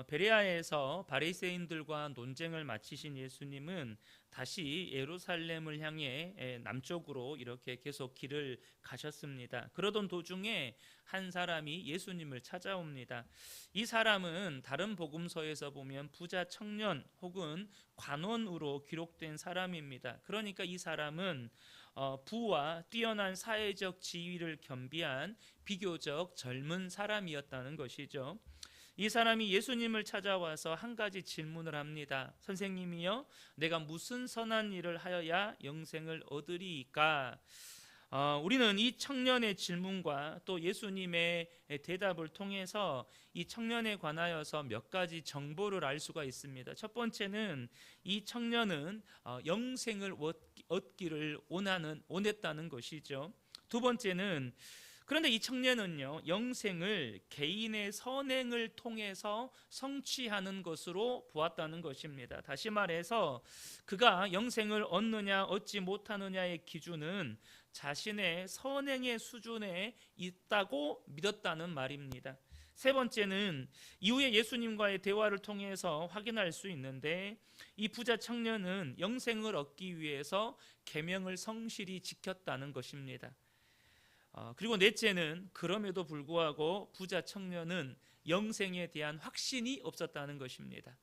베레아에서 바리새인들과 논쟁을 마치신 예수님은 다시 예루살렘을 향해 남쪽으로 이렇게 계속 길을 가셨습니다. 그러던 도중에 한 사람이 예수님을 찾아옵니다. 이 사람은 다른 복음서에서 보면 부자 청년 혹은 관원으로 기록된 사람입니다. 그러니까 이 사람은 부와 뛰어난 사회적 지위를 겸비한 비교적 젊은 사람이었다는 것이죠. 이 사람이 예수님을 찾아와서 한 가지 질문을 합니다. 선생님이여, 내가 무슨 선한 일을 하여야 영생을 얻으리이까? 우리는 이 청년의 질문과 또 예수님의 대답을 통해서 이 청년에 관하여서 몇 가지 정보를 알 수가 있습니다. 첫 번째는 이 청년은 영생을 얻기를 원했다는 것이죠. 두 번째는 그런데 이 청년은요, 영생을 개인의 선행을 통해서 성취하는 것으로 보았다는 것입니다. 다시 말해서 그가 영생을 얻느냐 얻지 못하느냐의 기준은 자신의 선행의 수준에 있다고 믿었다는 말입니다. 세 번째는 이후에 예수님과의 대화를 통해서 확인할 수 있는데, 이 부자 청년은 영생을 얻기 위해서 계명을 성실히 지켰다는 것입니다. 그리고 넷째는 그럼에도 불구하고 부자 청년은 영생에 대한 확신이 없었다는 것입니다.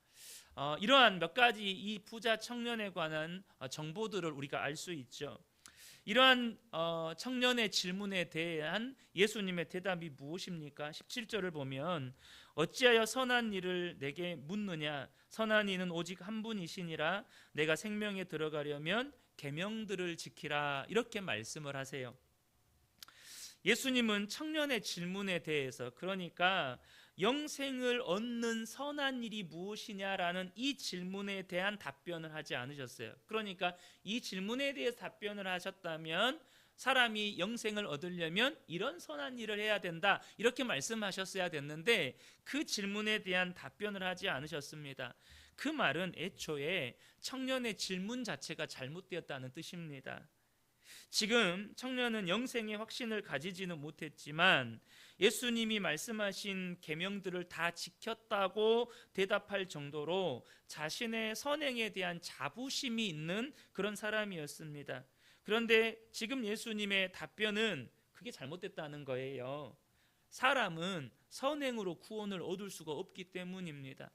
이러한 몇 가지 이 부자 청년에 관한 정보들을 우리가 알 수 있죠. 이러한 청년의 질문에 대한 예수님의 대답이 무엇입니까? 17절을 보면 어찌하여 선한 일을 내게 묻느냐? 선한 이는 오직 한 분이시니라. 내가 생명에 들어가려면 계명들을 지키라. 이렇게 말씀을 하세요. 예수님은 청년의 질문에 대해서, 그러니까 영생을 얻는 선한 일이 무엇이냐라는 이 질문에 대한 답변을 하지 않으셨어요. 그러니까 이 질문에 대해서 답변을 하셨다면 사람이 영생을 얻으려면 이런 선한 일을 해야 된다, 이렇게 말씀하셨어야 됐는데 그 질문에 대한 답변을 하지 않으셨습니다. 그 말은 애초에 청년의 질문 자체가 잘못되었다는 뜻입니다. 지금 청년은 영생의 확신을 가지지는 못했지만 예수님이 말씀하신 계명들을 다 지켰다고 대답할 정도로 자신의 선행에 대한 자부심이 있는 그런 사람이었습니다. 그런데 지금 예수님의 답변은 그게 잘못됐다는 거예요. 사람은 선행으로 구원을 얻을 수가 없기 때문입니다.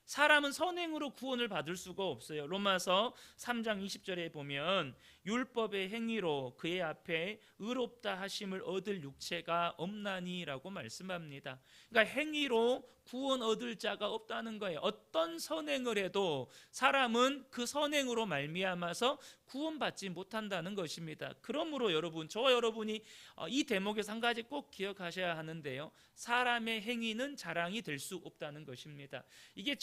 사람은 선행으로 구원을 받을 수가 없어요. 로마서 3장 20절에 보면 율법의 행위로 그의 앞에 의롭다 하심을 얻을 육체가 없나니라고 말씀합니다. 그러니까 행위로 구원 얻을 자가 없다는 거예요. 어떤 선행을 해도 사람은 그 선행으로 말미암아서 구원받지 못한다는 것입니다. 그러므로 여러분, 저와 여러분이 이 대목에서 한 가지 꼭 기억하셔야 하는데요, 사람의 행위는 자랑이 될 수 없다는 것입니다. 이게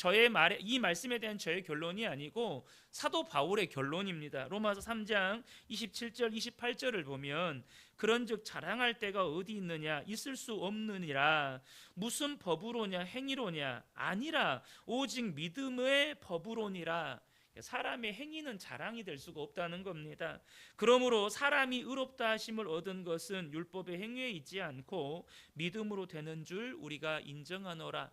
이 말씀에 대한 저의 결론이 아니고 사도 바울의 결론입니다. 로마서 3장 27절 28절을 보면 그런즉 자랑할 데가 어디 있느냐? 있을 수 없느니라. 무슨 법으로냐? 행위로냐? 아니라 오직 믿음의 법으로니라. 사람의 행위는 자랑이 될 수가 없다는 겁니다. 그러므로 사람이 의롭다 하심을 얻은 것은 율법의 행위에 있지 않고 믿음으로 되는 줄 우리가 인정하노라.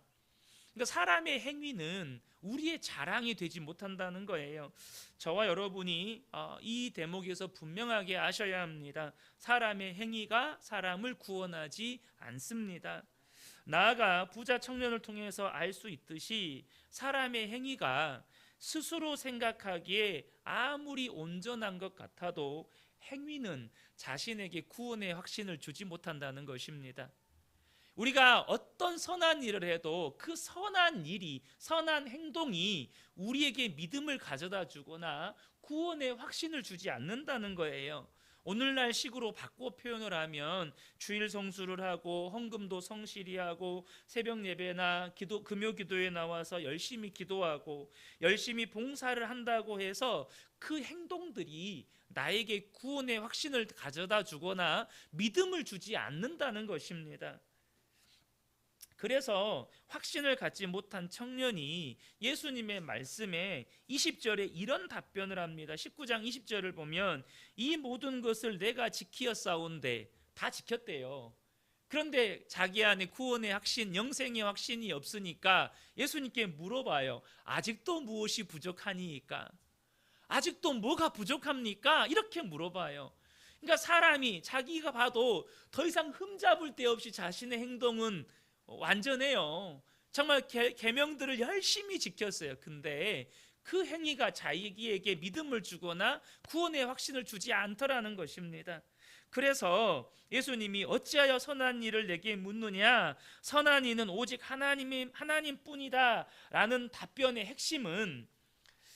그러니까 사람의 행위는 우리의 자랑이 되지 못한다는 거예요. 저와 여러분이 이 대목에서 분명하게 아셔야 합니다. 사람의 행위가 사람을 구원하지 않습니다. 나아가 부자 청년을 통해서 알 수 있듯이 사람의 행위가 스스로 생각하기에 아무리 온전한 것 같아도 행위는 자신에게 구원의 확신을 주지 못한다는 것입니다. 우리가 어떤 선한 일을 해도 그 선한 일이, 선한 행동이 우리에게 믿음을 가져다 주거나 구원의 확신을 주지 않는다는 거예요. 오늘날 식으로 바꿔 표현을 하면 주일 성수를 하고 헌금도 성실히 하고 새벽 예배나 금요 기도에 나와서 열심히 기도하고 열심히 봉사를 한다고 해서 그 행동들이 나에게 구원의 확신을 가져다 주거나 믿음을 주지 않는다는 것입니다. 그래서 확신을 갖지 못한 청년이 예수님의 말씀에 20절에 이런 답변을 합니다. 19장 20절을 보면 이 모든 것을 내가 지키었사온데, 다 지켰대요. 그런데 자기 안에 구원의 확신, 영생의 확신이 없으니까 예수님께 물어봐요. 아직도 무엇이 부족하니까? 아직도 뭐가 부족합니까? 이렇게 물어봐요. 그러니까 사람이 자기가 봐도 더 이상 흠잡을 데 없이 자신의 행동은 완전해요. 정말 계명들을 열심히 지켰어요. 근데 그 행위가 자기에게 믿음을 주거나 구원의 확신을 주지 않더라는 것입니다. 그래서 예수님이 어찌하여 선한 일을 내게 묻느냐, 선한 이는 오직 하나님뿐이다 라는 답변의 핵심은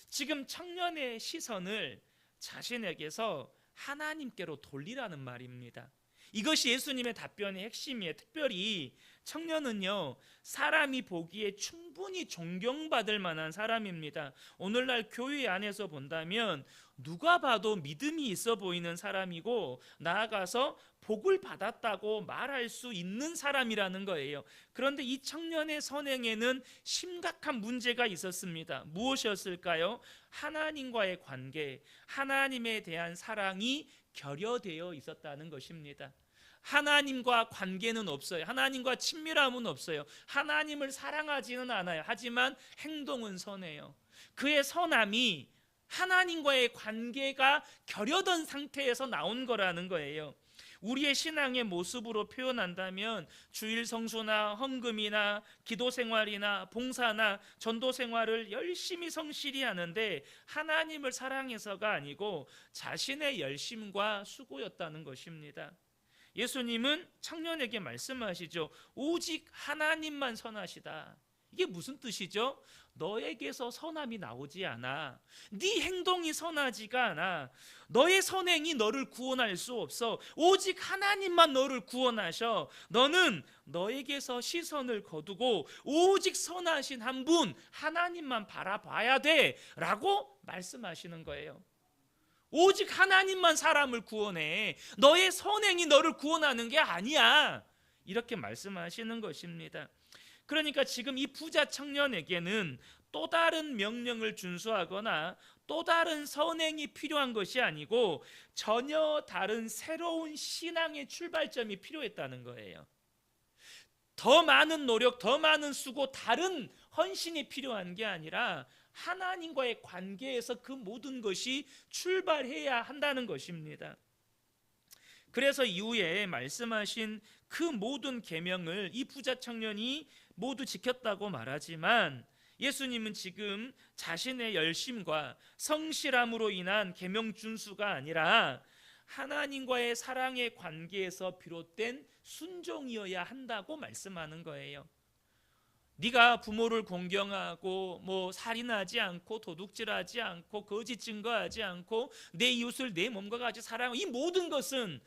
지금 청년의 시선을 자신에게서 하나님께로 돌리라는 말입니다. 이것이 예수님의 답변의 핵심이에요. 특별히 청년은요, 사람이 보기에 충분히 존경받을 만한 사람입니다. 오늘날 교회 안에서 본다면 누가 봐도 믿음이 있어 보이는 사람이고, 나아가서 복을 받았다고 말할 수 있는 사람이라는 거예요. 그런데 이 청년의 선행에는 심각한 문제가 있었습니다. 무엇이었을까요? 하나님과의 관계, 하나님에 대한 사랑이 결여되어 있었다는 것입니다. 하나님과 관계는 없어요. 하나님과 친밀함은 없어요. 하나님을 사랑하지는 않아요. 하지만 행동은 선해요. 그의 선함이 하나님과의 관계가 결여된 상태에서 나온 거라는 거예요. 우리의 신앙의 모습으로 표현한다면 주일 성수나 헌금이나 기도 생활이나 봉사나 전도 생활을 열심히 성실히 하는데 하나님을 사랑해서가 아니고 자신의 열심과 수고였다는 것입니다. 예수님은 청년에게 말씀하시죠. 오직 하나님만 선하시다. 이게 무슨 뜻이죠? 너에게서 선함이 나오지 않아. 네 행동이 선하지가 않아. 너의 선행이 너를 구원할 수 없어. 오직 하나님만 너를 구원하셔. 너는 너에게서 시선을 거두고 오직 선하신 한 분 하나님만 바라봐야 돼 라고 말씀하시는 거예요. 오직 하나님만 사람을 구원해. 너의 선행이 너를 구원하는 게 아니야. 이렇게 말씀하시는 것입니다. 그러니까 지금 이 부자 청년에게는 또 다른 명령을 준수하거나 또 다른 선행이 필요한 것이 아니고 전혀 다른 새로운 신앙의 출발점이 필요했다는 거예요. 더 많은 노력, 더 많은 수고, 다른 헌신이 필요한 게 아니라 하나님과의 관계에서 그 모든 것이 출발해야 한다는 것입니다. 그래서 이후에 말씀하신 그 모든 계명을 이 부자 청년이 모두 지켰다고 말하지만 예수님은 지금 자신의 열심과 성실함으로 인한 계명 준수가 아니라 하나님과의 사랑의 관계에서 비롯된 순종이어야 한다고 말씀하는 거예요. 네가 부모를 공경하고 살인하지 않고 도둑질하지 않고 거짓 증거하지 않고 내 이웃을 내 몸과 같이 사랑하고 이 모든 것은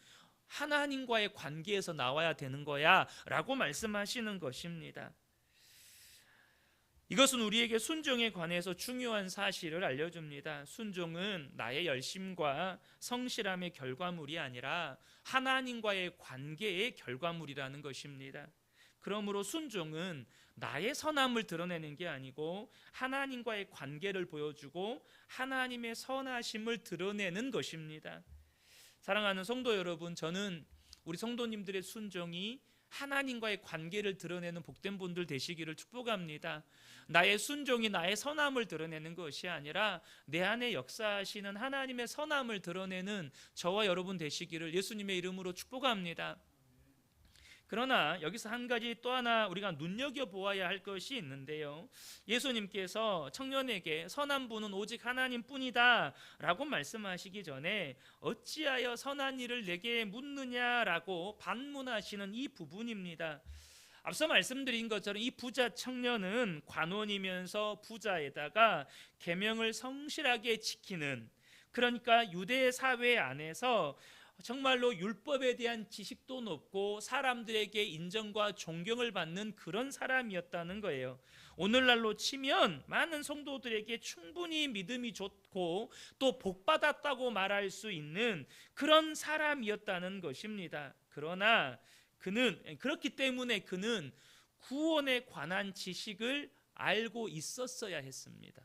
하나님과의 관계에서 나와야 되는 거야 라고 말씀하시는 것입니다. 이것은 우리에게 순종에 관해서 중요한 사실을 알려줍니다. 순종은 나의 열심과 성실함의 결과물이 아니라 하나님과의 관계의 결과물이라는 것입니다. 그러므로 순종은 나의 선함을 드러내는 게 아니고 하나님과의 관계를 보여주고 하나님의 선하심을 드러내는 것입니다. 사랑하는 성도 여러분, 저는 우리 성도님들의 순종이 하나님과의 관계를 드러내는 복된 분들 되시기를 축복합니다. 나의 순종이 나의 선함을 드러내는 것이 아니라 내 안에 역사하시는 하나님의 선함을 드러내는 저와 여러분 되시기를 예수님의 이름으로 축복합니다. 그러나 여기서 한 가지 또 하나 우리가 눈여겨보아야 할 것이 있는데요, 예수님께서 청년에게 선한 분은 오직 하나님뿐이다 라고 말씀하시기 전에 어찌하여 선한 일을 내게 묻느냐라고 반문하시는 이 부분입니다. 앞서 말씀드린 것처럼 이 부자 청년은 관원이면서 부자에다가 계명을 성실하게 지키는, 그러니까 유대 사회 안에서 정말로 율법에 대한 지식도 높고 사람들에게 인정과 존경을 받는 그런 사람이었다는 거예요. 오늘날로 치면 많은 성도들에게 충분히 믿음이 좋고 또 복받았다고 말할 수 있는 그런 사람이었다는 것입니다. 그러나 그렇기 때문에 그는 구원에 관한 지식을 알고 있었어야 했습니다.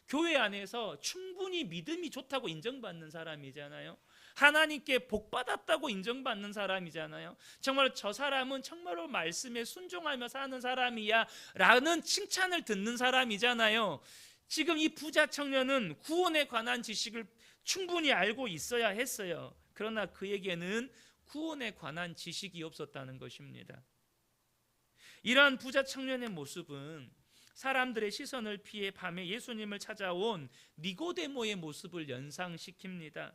교회 안에서 충분히 믿음이 좋다고 인정받는 사람이잖아요. 하나님께 복받았다고 인정받는 사람이잖아요. 정말 저 사람은 정말로 말씀에 순종하며 사는 사람이야 라는 칭찬을 듣는 사람이잖아요. 지금 이 부자 청년은 구원에 관한 지식을 충분히 알고 있어야 했어요. 그러나 그에게는 구원에 관한 지식이 없었다는 것입니다. 이러한 부자 청년의 모습은 사람들의 시선을 피해 밤에 예수님을 찾아온 니고데모의 모습을 연상시킵니다.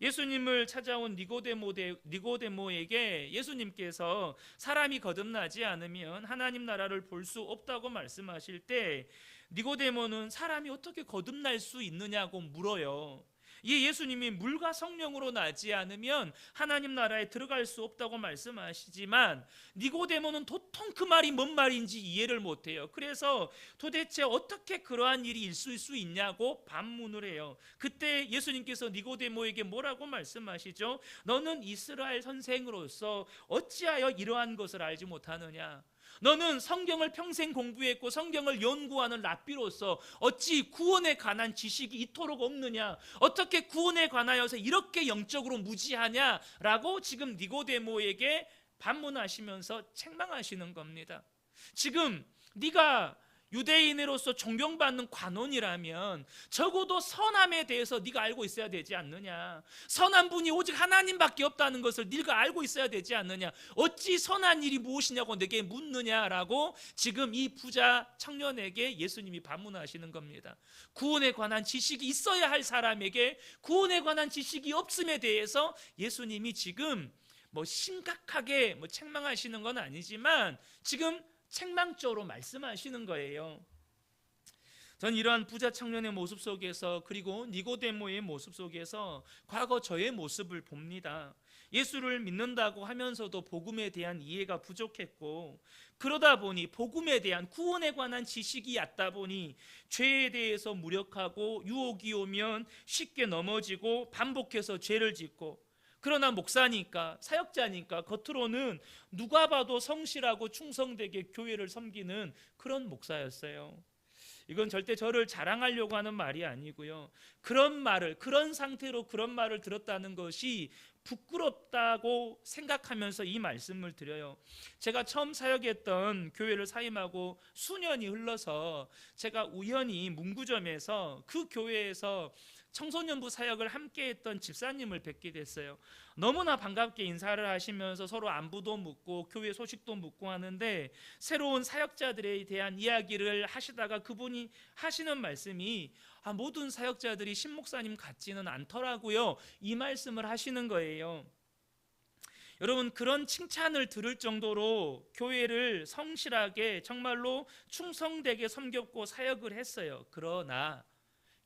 예수님을 찾아온 니고데모에게 예수님께서 사람이 거듭나지 않으면 하나님 나라를 볼 수 없다고 말씀하실 때 니고데모는 사람이 어떻게 거듭날 수 있느냐고 물어요. 이 예수님이 물과 성령으로 나지 않으면 하나님 나라에 들어갈 수 없다고 말씀하시지만 니고데모는 도통 그 말이 뭔 말인지 이해를 못해요. 그래서 도대체 어떻게 그러한 일이 있을 수 있냐고 반문을 해요. 그때 예수님께서 니고데모에게 뭐라고 말씀하시죠? 너는 이스라엘 선생으로서 어찌하여 이러한 것을 알지 못하느냐? 너는 성경을 평생 공부했고 성경을 연구하는 랍비로서 어찌 구원에 관한 지식이 이토록 없느냐? 어떻게 구원에 관하여서 이렇게 영적으로 무지하냐? 라고 지금 니고데모에게 반문하시면서 책망하시는 겁니다. 지금 네가 유대인으로서 존경받는 관원이라면 적어도 선함에 대해서 네가 알고 있어야 되지 않느냐? 선한 분이 오직 하나님밖에 없다는 것을 네가 알고 있어야 되지 않느냐? 어찌 선한 일이 무엇이냐고 내게 묻느냐라고 지금 이 부자 청년에게 예수님이 반문하시는 겁니다. 구원에 관한 지식이 있어야 할 사람에게 구원에 관한 지식이 없음에 대해서 예수님이 지금 심각하게 책망하시는 건 아니지만 지금 책망적으로 말씀하시는 거예요. 전 이러한 부자 청년의 모습 속에서 그리고 니고데모의 모습 속에서 과거 저의 모습을 봅니다. 예수를 믿는다고 하면서도 복음에 대한 이해가 부족했고 그러다 보니 복음에 대한 구원에 관한 지식이 얕다 보니 죄에 대해서 무력하고 유혹이 오면 쉽게 넘어지고 반복해서 죄를 짓고 그러나 목사니까 사역자니까 겉으로는 누가 봐도 성실하고 충성되게 교회를 섬기는 그런 목사였어요. 이건 절대 저를 자랑하려고 하는 말이 아니고요. 그런 상태로 그런 말을 들었다는 것이 부끄럽다고 생각하면서 이 말씀을 드려요. 제가 처음 사역했던 교회를 사임하고 수년이 흘러서 제가 우연히 문구점에서 그 교회에서 청소년부 사역을 함께 했던 집사님을 뵙게 됐어요. 너무나 반갑게 인사를 하시면서 서로 안부도 묻고 교회 소식도 묻고 하는데 새로운 사역자들에 대한 이야기를 하시다가 그분이 하시는 말씀이 모든 사역자들이 신목사님 같지는 않더라고요. 이 말씀을 하시는 거예요. 여러분 그런 칭찬을 들을 정도로 교회를 성실하게 정말로 충성되게 섬겼고 사역을 했어요. 그러나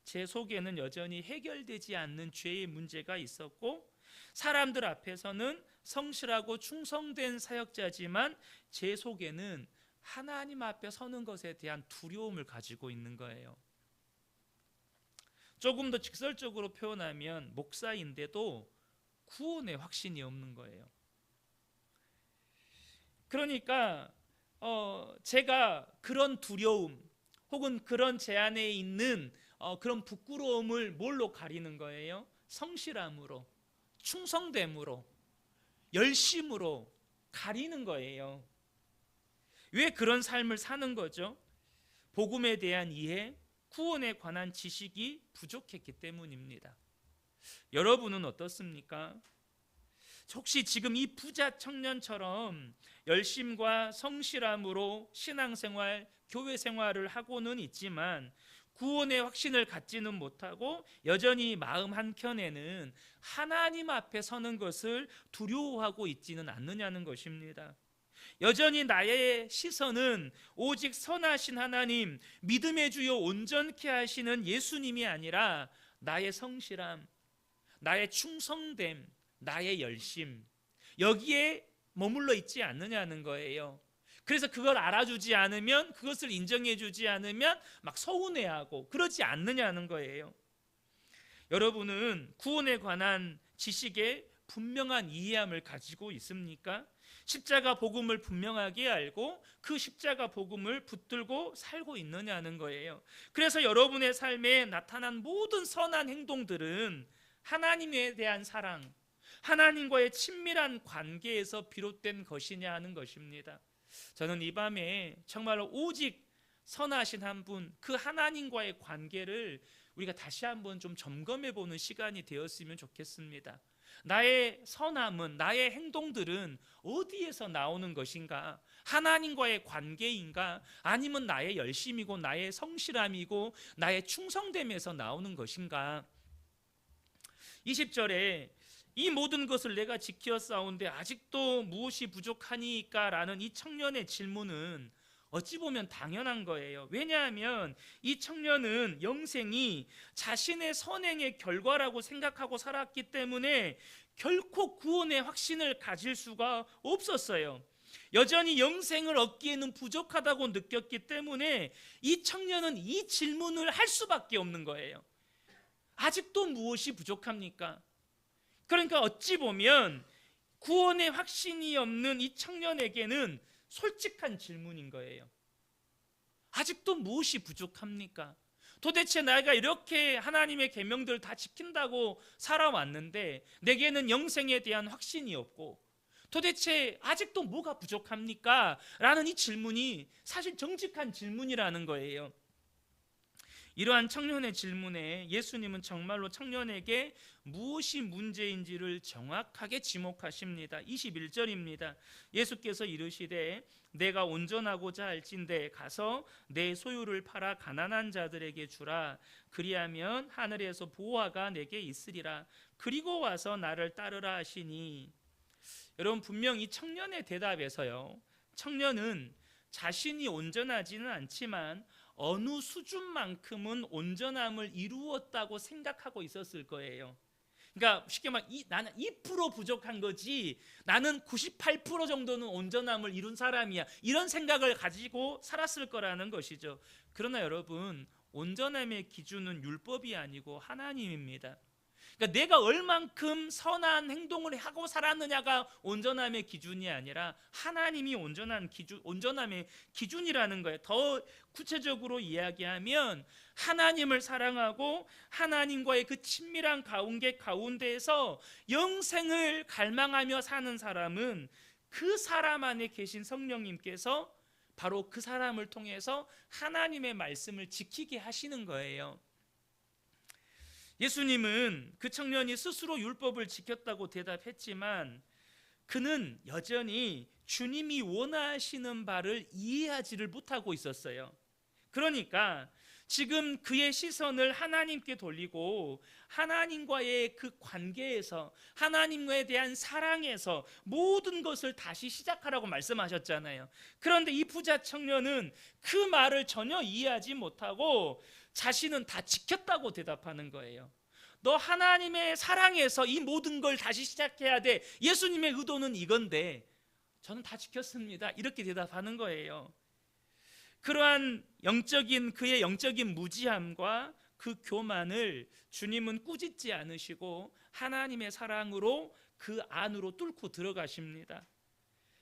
제 속에는 여전히 해결되지 않는 죄의 문제가 있었고 사람들 앞에서는 성실하고 충성된 사역자지만 제 속에는 하나님 앞에 서는 것에 대한 두려움을 가지고 있는 거예요. 조금 더 직설적으로 표현하면 목사인데도 구원의 확신이 없는 거예요. 그러니까 제가 그런 두려움 혹은 그런 제 안에 있는 그런 부끄러움을 뭘로 가리는 거예요? 성실함으로, 충성됨으로, 열심으로 가리는 거예요. 왜 그런 삶을 사는 거죠? 복음에 대한 이해, 구원에 관한 지식이 부족했기 때문입니다. 여러분은 어떻습니까? 혹시 지금 이 부자 청년처럼 열심과 성실함으로 신앙생활, 교회생활을 하고는 있지만 구원의 확신을 갖지는 못하고 여전히 마음 한켠에는 하나님 앞에 서는 것을 두려워하고 있지는 않느냐는 것입니다. 여전히 나의 시선은 오직 선하신 하나님, 믿음의 주요 온전케 하시는 예수님이 아니라 나의 성실함, 나의 충성됨, 나의 열심, 여기에 머물러 있지 않느냐는 거예요. 그래서 그걸 알아주지 않으면, 그것을 인정해주지 않으면 막 서운해하고 그러지 않느냐는 거예요. 여러분은 구원에 관한 지식에 분명한 이해함을 가지고 있습니까? 십자가 복음을 분명하게 알고 그 십자가 복음을 붙들고 살고 있느냐는 거예요. 그래서 여러분의 삶에 나타난 모든 선한 행동들은 하나님에 대한 사랑, 하나님과의 친밀한 관계에서 비롯된 것이냐 하는 것입니다. 저는 이 밤에 정말로 오직 선하신 한 분, 그 하나님과의 관계를 우리가 다시 한번 좀 점검해 보는 시간이 되었으면 좋겠습니다. 나의 선함은, 나의 행동들은 어디에서 나오는 것인가? 하나님과의 관계인가? 아니면 나의 열심이고 나의 성실함이고 나의 충성됨에서 나오는 것인가? 20절에 이 모든 것을 내가 지켜 싸운데 아직도 무엇이 부족하니까? 라는 이 청년의 질문은 어찌 보면 당연한 거예요. 왜냐하면 이 청년은 영생이 자신의 선행의 결과라고 생각하고 살았기 때문에 결코 구원의 확신을 가질 수가 없었어요. 여전히 영생을 얻기에는 부족하다고 느꼈기 때문에 이 청년은 이 질문을 할 수밖에 없는 거예요. 아직도 무엇이 부족합니까? 그러니까 어찌 보면 구원의 확신이 없는 이 청년에게는 솔직한 질문인 거예요. 아직도 무엇이 부족합니까? 도대체 내가 이렇게 하나님의 계명들을 다 지킨다고 살아왔는데 내게는 영생에 대한 확신이 없고 도대체 아직도 뭐가 부족합니까? 라는 이 질문이 사실 정직한 질문이라는 거예요. 이러한 청년의 질문에 예수님은 정말로 청년에게 무엇이 문제인지를 정확하게 지목하십니다. 21절입니다. 예수께서 이르시되 내가 온전하고자 할진대 가서 내 소유를 팔아 가난한 자들에게 주라. 그리하면 하늘에서 보화가 내게 있으리라. 그리고 와서 나를 따르라 하시니. 여러분, 분명히 청년의 대답에서요, 청년은 자신이 온전하지는 않지만 어느 수준만큼은 온전함을 이루었다고 생각하고 있었을 거예요. 그러니까 쉽게 말하면 나는 2% 부족한 거지 나는 98% 정도는 온전함을 이룬 사람이야, 이런 생각을 가지고 살았을 거라는 것이죠. 그러나 여러분, 온전함의 기준은 율법이 아니고 하나님입니다. 그러니까 내가 얼만큼 선한 행동을 하고 살았느냐가 온전함의 기준이 아니라 하나님이 온전함의 기준이라는 거예요. 더 구체적으로 이야기하면 하나님을 사랑하고 하나님과의 그 친밀한 관계 가운데에서 영생을 갈망하며 사는 사람은 그 사람 안에 계신 성령님께서 바로 그 사람을 통해서 하나님의 말씀을 지키게 하시는 거예요. 예수님은 그 청년이 스스로 율법을 지켰다고 대답했지만 그는 여전히 주님이 원하시는 바를 이해하지를 못하고 있었어요. 그러니까 지금 그의 시선을 하나님께 돌리고 하나님과의 그 관계에서, 하나님에 대한 사랑에서 모든 것을 다시 시작하라고 말씀하셨잖아요. 그런데 이 부자 청년은 그 말을 전혀 이해하지 못하고 자신은 다 지켰다고 대답하는 거예요. 너 하나님의 사랑에서 이 모든 걸 다시 시작해야 돼. 예수님의 의도는 이건데 저는 다 지켰습니다. 이렇게 대답하는 거예요. 그러한 그의 영적인 무지함과 그 교만을 주님은 꾸짖지 않으시고 하나님의 사랑으로 그 안으로 뚫고 들어가십니다.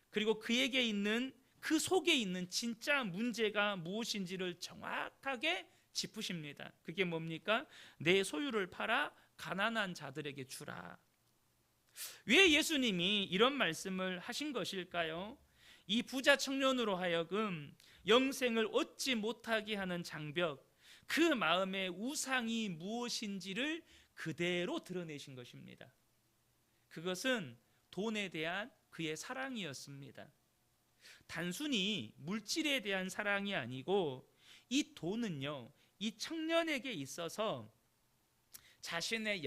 그리고 그에게 있는, 그 속에 있는 진짜 문제가 무엇인지를 정확하게 짚으십니다. 그게 뭡니까? 내 소유를 팔아 가난한 자들에게 주라. 왜 예수님이 이런 말씀을 하신 것일까요? 이 부자 청년으로 하여금 영생을 얻지 못하게 하는 장벽, 그 마음의 우상이 무엇인지를 그대로 드러내신 것입니다. 그것은 돈에 대한 그의 사랑이었습니다. 단순히 물질에 대한 사랑이 아니고 이 돈은요, 이 청년에게 있어서 자신의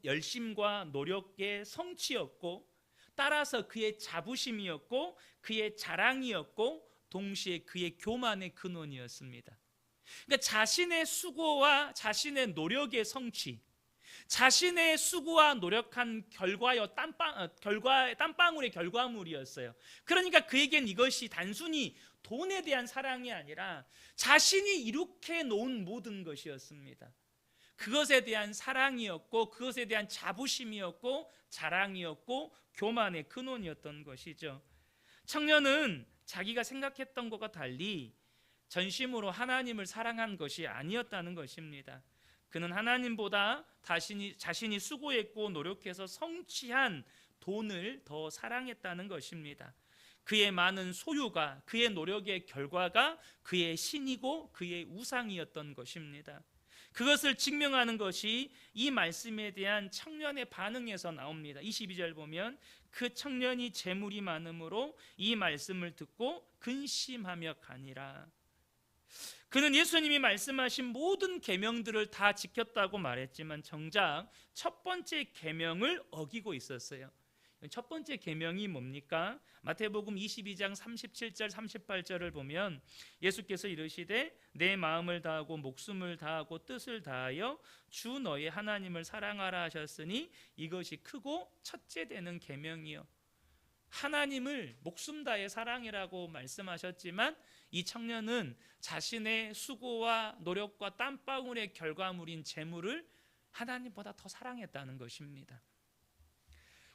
열심과 노력의 성취였고 따라서 그의 자부심이었고 그의 자랑이었고 동시에 그의 교만의 근원이었습니다. 그러니까 자신의 수고와 자신의 노력의 성취, 자신의 수고와 노력한 결과의 땀방울의 결과물이었어요. 그러니까 그에겐 이것이 단순히 돈에 대한 사랑이 아니라 자신이 이룩해 놓은 모든 것이었습니다. 그것에 대한 사랑이었고 그것에 대한 자부심이었고 자랑이었고 교만의 근원이었던 것이죠. 청년은 자기가 생각했던 것과 달리 전심으로 하나님을 사랑한 것이 아니었다는 것입니다. 그는 하나님보다 자신이 수고했고 노력해서 성취한 돈을 더 사랑했다는 것입니다. 그의 많은 소유가, 그의 노력의 결과가 그의 신이고 그의 우상이었던 것입니다. 그것을 증명하는 것이 이 말씀에 대한 청년의 반응에서 나옵니다. 22절 보면 그 청년이 재물이 많음으로 이 말씀을 듣고 근심하며 가니라. 그는 예수님이 말씀하신 모든 계명들을 다 지켰다고 말했지만 정작 첫 번째 계명을 어기고 있었어요. 첫 번째 계명이 뭡니까? 마태복음 22장 37절 38절을 보면 예수께서 이르시되 내 마음을 다하고 목숨을 다하고 뜻을 다하여 주 너의 하나님을 사랑하라 하셨으니 이것이 크고 첫째 되는 계명이요. 하나님을 목숨 다해 사랑이라고 말씀하셨지만 이 청년은 자신의 수고와 노력과 땀방울의 결과물인 재물을 하나님보다 더 사랑했다는 것입니다.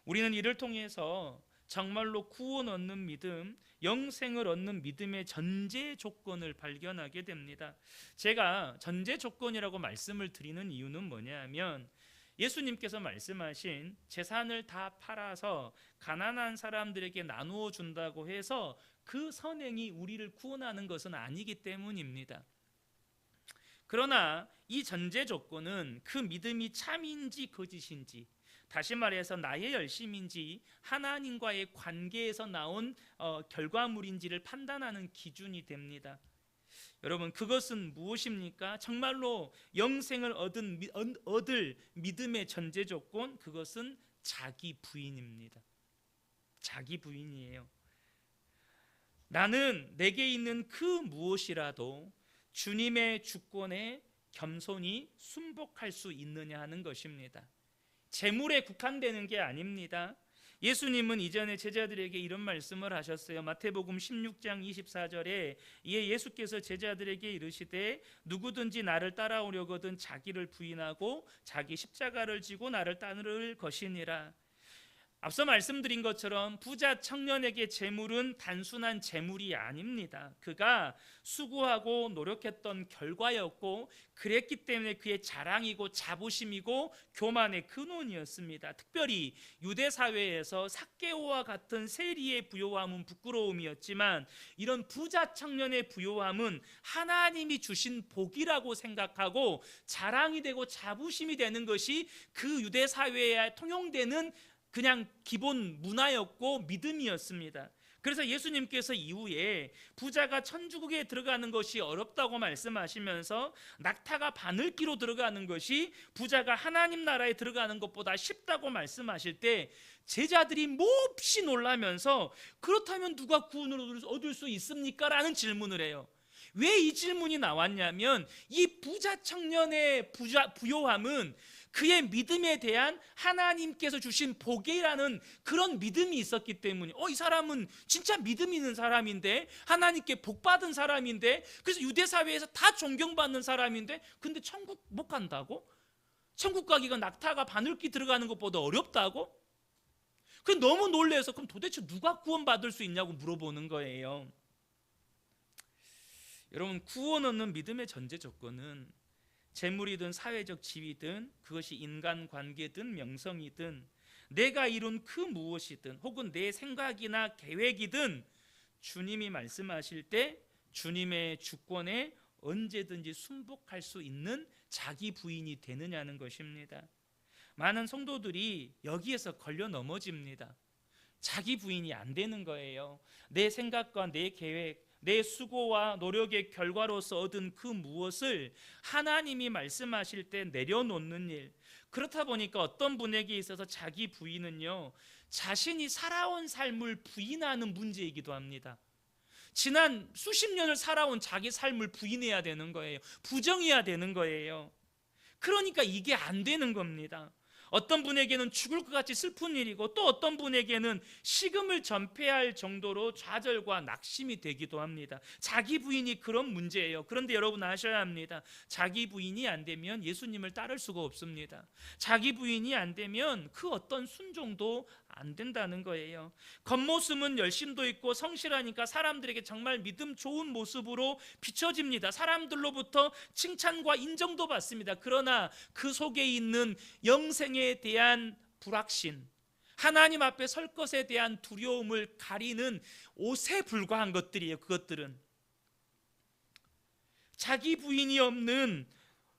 우리는 이를 통해서 정말로 구원 얻는 믿음, 영생을 얻는 믿음의 전제 조건을 발견하게 됩니다. 제가 전제 조건이라고 말씀을 드리는 이유는 뭐냐면 예수님께서 말씀하신 재산을 다 팔아서 가난한 사람들에게 나누어 준다고 해서 그 선행이 우리를 구원하는 것은 아니기 때문입니다. 그러나 이 전제 조건은 그 믿음이 참인지 거짓인지, 다시 말해서 나의 열심인지 하나님과의 관계에서 나온 결과물인지를 판단하는 기준이 됩니다. 여러분, 그것은 무엇입니까? 정말로 영생을 얻을 믿음의 전제 조건, 그것은 자기 부인입니다. 자기 부인이에요. 나는 내게 있는 그 무엇이라도 주님의 주권에 겸손히 순복할 수 있느냐 하는 것입니다. 재물에 국한되는 게 아닙니다. 예수님은 이전에 제자들에게 이런 말씀을 하셨어요. 마태복음 16장 24절에 이에 예수께서 제자들에게 이르시되 누구든지 나를 따라오려거든 자기를 부인하고 자기 십자가를 지고 나를 따를 것이니라. 앞서 말씀드린 것처럼 부자 청년에게 재물은 단순한 재물이 아닙니다. 그가 수고하고 노력했던 결과였고 그랬기 때문에 그의 자랑이고 자부심이고 교만의 근원이었습니다. 특별히 유대 사회에서 삭개오와 같은 세리의 부요함은 부끄러움이었지만 이런 부자 청년의 부요함은 하나님이 주신 복이라고 생각하고 자랑이 되고 자부심이 되는 것이 그 유대 사회에 통용되는 그냥 기본 문화였고 믿음이었습니다. 그래서 예수님께서 이후에 부자가 천주국에 들어가는 것이 어렵다고 말씀하시면서 낙타가 바늘기로 들어가는 것이 부자가 하나님 나라에 들어가는 것보다 쉽다고 말씀하실 때 제자들이 몹시 놀라면서 그렇다면 누가 구원을 얻을 수 있습니까? 라는 질문을 해요. 왜 이 질문이 나왔냐면 이 부자 청년의 부요함은 그의 믿음에 대한 하나님께서 주신 복이라는 그런 믿음이 있었기 때문에 이 사람은 진짜 믿음 있는 사람인데 하나님께 복 받은 사람인데 그래서 유대 사회에서 다 존경받는 사람인데 근데 천국 못 간다고? 천국 가기가 낙타가 바늘기 들어가는 것보다 어렵다고? 그 너무 놀라서 그럼 도대체 누가 구원받을 수 있냐고 물어보는 거예요. 여러분, 구원 얻는 믿음의 전제 조건은 재물이든 사회적 지위든 그것이 인간관계든 명성이든 내가 이룬 그 무엇이든 혹은 내 생각이나 계획이든 주님이 말씀하실 때 주님의 주권에 언제든지 순복할 수 있는 자기 부인이 되느냐는 것입니다. 많은 성도들이 여기에서 걸려 넘어집니다. 자기 부인이 안 되는 거예요. 내 생각과 내 계획, 내 수고와 노력의 결과로서 얻은 그 무엇을 하나님이 말씀하실 때 내려놓는 일. 그렇다 보니까 어떤 분에게 있어서 자기 부인은요, 자신이 살아온 삶을 부인하는 문제이기도 합니다. 지난 수십 년을 살아온 자기 삶을 부인해야 되는 거예요. 부정해야 되는 거예요. 그러니까 이게 안 되는 겁니다. 어떤 분에게는 죽을 것 같이 슬픈 일이고 또 어떤 분에게는 식음을 전폐할 정도로 좌절과 낙심이 되기도 합니다. 자기 부인이 그런 문제예요. 그런데 여러분 아셔야 합니다. 자기 부인이 안 되면 예수님을 따를 수가 없습니다. 자기 부인이 안 되면 그 어떤 순종도 안 된다는 거예요. 겉모습은 열심도 있고 성실하니까 사람들에게 정말 믿음 좋은 모습으로 비춰집니다. 사람들로부터 칭찬과 인정도 받습니다. 그러나 그 속에 있는 영생에 대한 불확신, 하나님 앞에 설 것에 대한 두려움을 가리는 옷에 불과한 것들이에요. 그것들은 자기 부인이 없는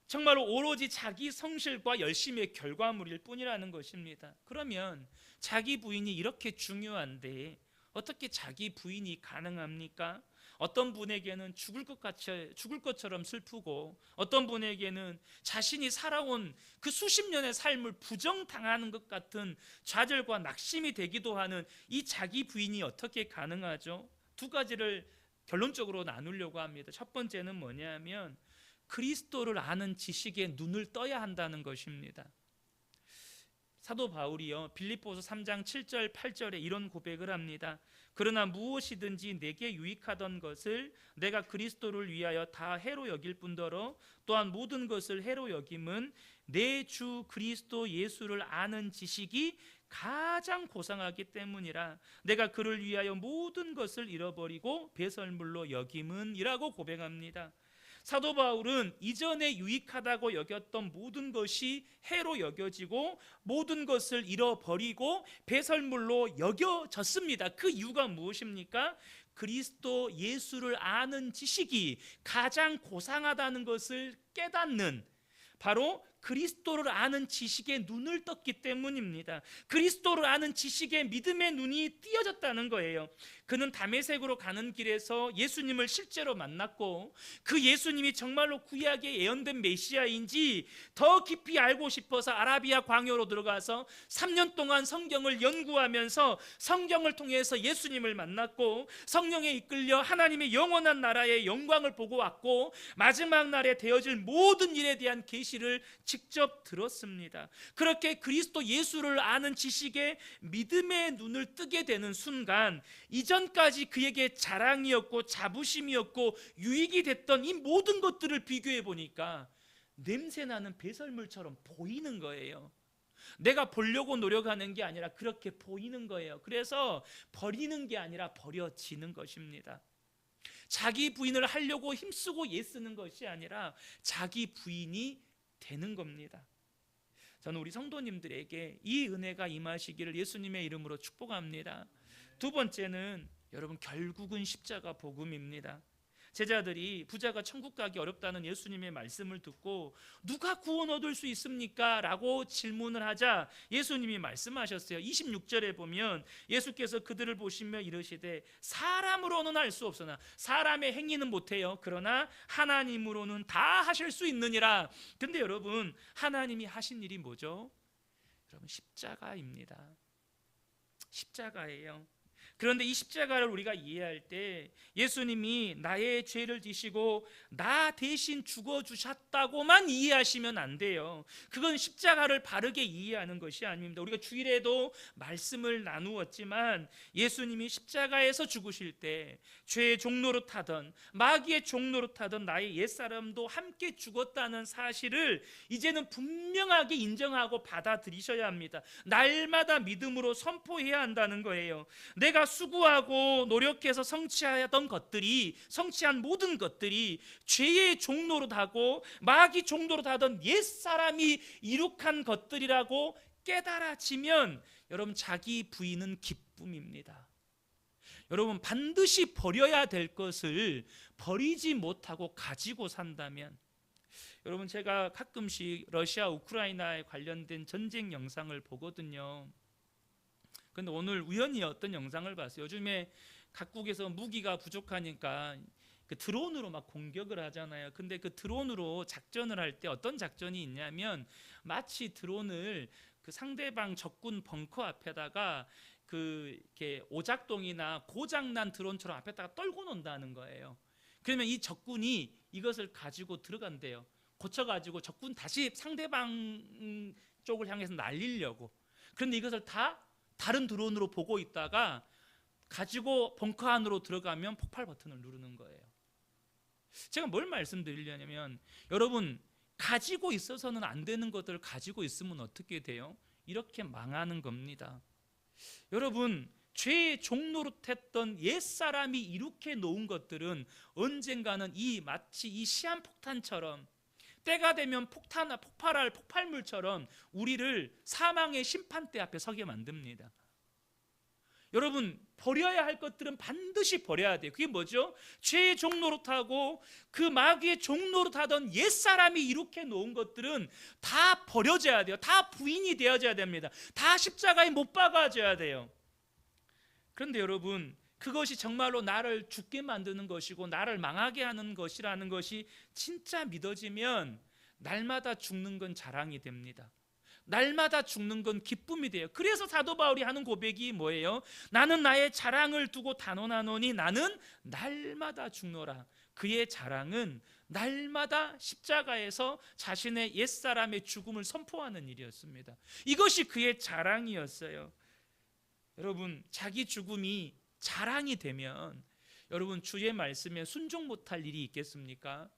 정말로 오로지 자기 성실과 열심의 결과물일 뿐이라는 것입니다. 그러면 자기 부인이 이렇게 중요한데 어떻게 자기 부인이 가능합니까? 어떤 분에게는 죽을 것처럼 슬프고, 어떤 분에게는 자신이 살아온 그 수십 년의 삶을 부정당하는 것 같은 좌절과 낙심이 되기도 하는 이 자기 부인이 어떻게 가능하죠? 두 가지를 결론적으로 나누려고 합니다. 첫 번째는 뭐냐면 그리스도를 아는 지식에 눈을 떠야 한다는 것입니다. 사도 바울이요, 빌립보서 3장 7절 8절에 이런 고백을 합니다. 그러나 무엇이든지 내게 유익하던 것을 내가 그리스도를 위하여 다 해로 여길 뿐더러 또한 모든 것을 해로 여김은 내 주 그리스도 예수를 아는 지식이 가장 고상하기 때문이라. 내가 그를 위하여 모든 것을 잃어버리고 배설물로 여김은 이라고 고백합니다. 사도 바울은 이전에 유익하다고 여겼던 모든 것이 해로 여겨지고 모든 것을 잃어버리고 배설물로 여겨졌습니다. 그 이유가 무엇입니까? 그리스도 예수를 아는 지식이 가장 고상하다는 것을 깨닫는, 바로 그리스도를 아는 지식에 눈을 떴기 때문입니다. 그리스도를 아는 지식에 믿음의 눈이 띄어졌다는 거예요. 그는 다메섹으로 가는 길에서 예수님을 실제로 만났고 그 예수님이 정말로 구약에 예언된 메시아인지 더 깊이 알고 싶어서 아라비아 광야로 들어가서 3년 동안 성경을 연구하면서 성경을 통해서 예수님을 만났고 성령에 이끌려 하나님의 영원한 나라의 영광을 보고 왔고 마지막 날에 되어질 모든 일에 대한 계시를 직접 들었습니다. 그렇게 그리스도 예수를 아는 지식에 믿음의 눈을 뜨게 되는 순간 이전까지 그에게 자랑이었고 자부심이었고 유익이 됐던 이 모든 것들을 비교해 보니까 냄새나는 배설물처럼 보이는 거예요. 내가 보려고 노력하는 게 아니라 그렇게 보이는 거예요. 그래서 버리는 게 아니라 버려지는 것입니다. 자기 부인을 하려고 힘쓰고 애쓰는 것이 아니라 자기 부인이 되는 겁니다. 저는 우리 성도님들에게 이 은혜가 임하시기를 예수님의 이름으로 축복합니다. 두 번째는 여러분, 결국은 십자가 복음입니다. 제자들이 부자가 천국 가기 어렵다는 예수님의 말씀을 듣고 누가 구원 얻을 수 있습니까? 라고 질문을 하자 예수님이 말씀하셨어요. 26절에 보면 예수께서 그들을 보시며 이르시되 사람으로는 할 수 없으나, 사람의 행위는 못해요. 그러나 하나님으로는 다 하실 수 있느니라. 근데 여러분, 하나님이 하신 일이 뭐죠? 여러분, 십자가입니다. 십자가예요. 그런데 이 십자가를 우리가 이해할 때 예수님이 나의 죄를 지시고 나 대신 죽어주셨다고만 이해하시면 안 돼요. 그건 십자가를 바르게 이해하는 것이 아닙니다. 우리가 주일에도 말씀을 나누었지만 예수님이 십자가에서 죽으실 때 죄의 종로로 타던 마귀의 종로로 타던 나의 옛사람도 함께 죽었다는 사실을 이제는 분명하게 인정하고 받아들이셔야 합니다. 날마다 믿음으로 선포해야 한다는 거예요. 내가 수고하고 노력해서 성취하던 것들이, 성취한 모든 것들이 죄의 종로로 타고 마귀 종로로 타던 옛사람이 이룩한 것들이라고 깨달아지면 여러분, 자기 부인은 기쁨입니다. 여러분, 반드시 버려야 될 것을 버리지 못하고 가지고 산다면, 여러분, 제가 가끔씩 러시아 우크라이나에 관련된 전쟁 영상을 보거든요. 근데 오늘 우연히 어떤 영상을 봤어요. 요즘에 각국에서 무기가 부족하니까 그 드론으로 막 공격을 하잖아요. 근데 그 드론으로 작전을 할 때 어떤 작전이 있냐면 마치 드론을 그 상대방 적군 벙커 앞에다가 그 이렇게 오작동이나 고장난 드론처럼 앞에다가 떨고 논다는 거예요. 그러면 이 적군이 이것을 가지고 들어간대요. 고쳐가지고 적군 다시 상대방 쪽을 향해서 날리려고. 그런데 이것을 다 다른 드론으로 보고 있다가 가지고 벙커 안으로 들어가면 폭발 버튼을 누르는 거예요. 제가 뭘 말씀드리려냐면, 여러분, 가지고 있어서는 안 되는 것들을 가지고 있으면 어떻게 돼요? 이렇게 망하는 겁니다. 여러분, 죄의 종노릇했던 옛사람이 이룩해 놓은 것들은 언젠가는 마치 이 시한폭탄처럼 때가 되면 폭발할 폭발물처럼 우리를 사망의 심판대 앞에 서게 만듭니다. 여러분, 버려야 할 것들은 반드시 버려야 돼요. 그게 뭐죠? 죄의 종노릇하고 그 마귀의 종노릇하던 옛사람이 이룩해 놓은 것들은 다 버려져야 돼요. 다 부인이 되어져야 됩니다. 다 십자가에 못 박아져야 돼요. 그런데 여러분, 그것이 정말로 나를 죽게 만드는 것이고 나를 망하게 하는 것이라는 것이 진짜 믿어지면 날마다 죽는 건 자랑이 됩니다. 날마다 죽는 건 기쁨이 돼요. 그래서 사도 바울이 하는 고백이 뭐예요? 나는 나의 자랑을 두고 단언하노니 나는 날마다 죽노라. 그의 자랑은 날마다 십자가에서 자신의 옛사람의 죽음을 선포하는 일이었습니다. 이것이 그의 자랑이었어요. 여러분, 자기 죽음이 자랑이 되면 여러분, 주의 말씀에 순종 못할 일이 있겠습니까?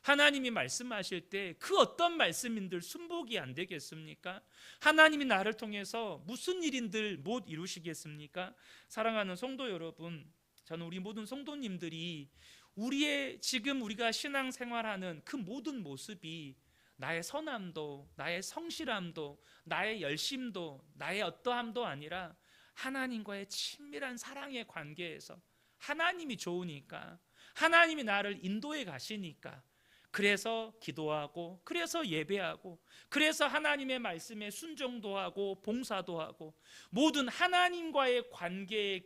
하나님이 말씀하실 때 그 어떤 말씀인들 순복이 안 되겠습니까? 하나님이 나를 통해서 무슨 일인들 못 이루시겠습니까? 사랑하는 성도 여러분, 저는 우리 모든 성도님들이 우리의 지금 우리가 신앙생활하는 그 모든 모습이 나의 선함도, 나의 성실함도, 나의 열심도, 나의 어떠함도 아니라 하나님과의 친밀한 사랑의 관계에서 하나님이 좋으니까, 하나님이 나를 인도해 가시니까, 그래서 기도하고, 그래서 예배하고, 그래서 하나님의 말씀에 순종도 하고 봉사도 하고, 모든 하나님과의 관계의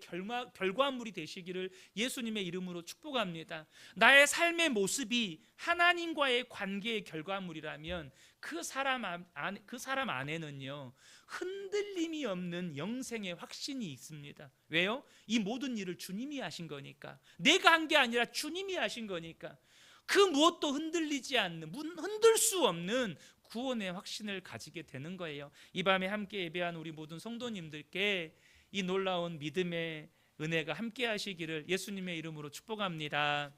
결과물이 되시기를 예수님의 이름으로 축복합니다. 나의 삶의 모습이 하나님과의 관계의 결과물이라면 그 사람 안에는요, 흔들림이 없는 영생의 확신이 있습니다. 왜요? 이 모든 일을 주님이 하신 거니까. 내가 한 게 아니라 주님이 하신 거니까. 그 무엇도 흔들리지 않는, 흔들 수 없는 구원의 확신을 가지게 되는 거예요. 이 밤에 함께 예배한 우리 모든 성도님들께 이 놀라운 믿음의 은혜가 함께 하시기를 예수님의 이름으로 축복합니다.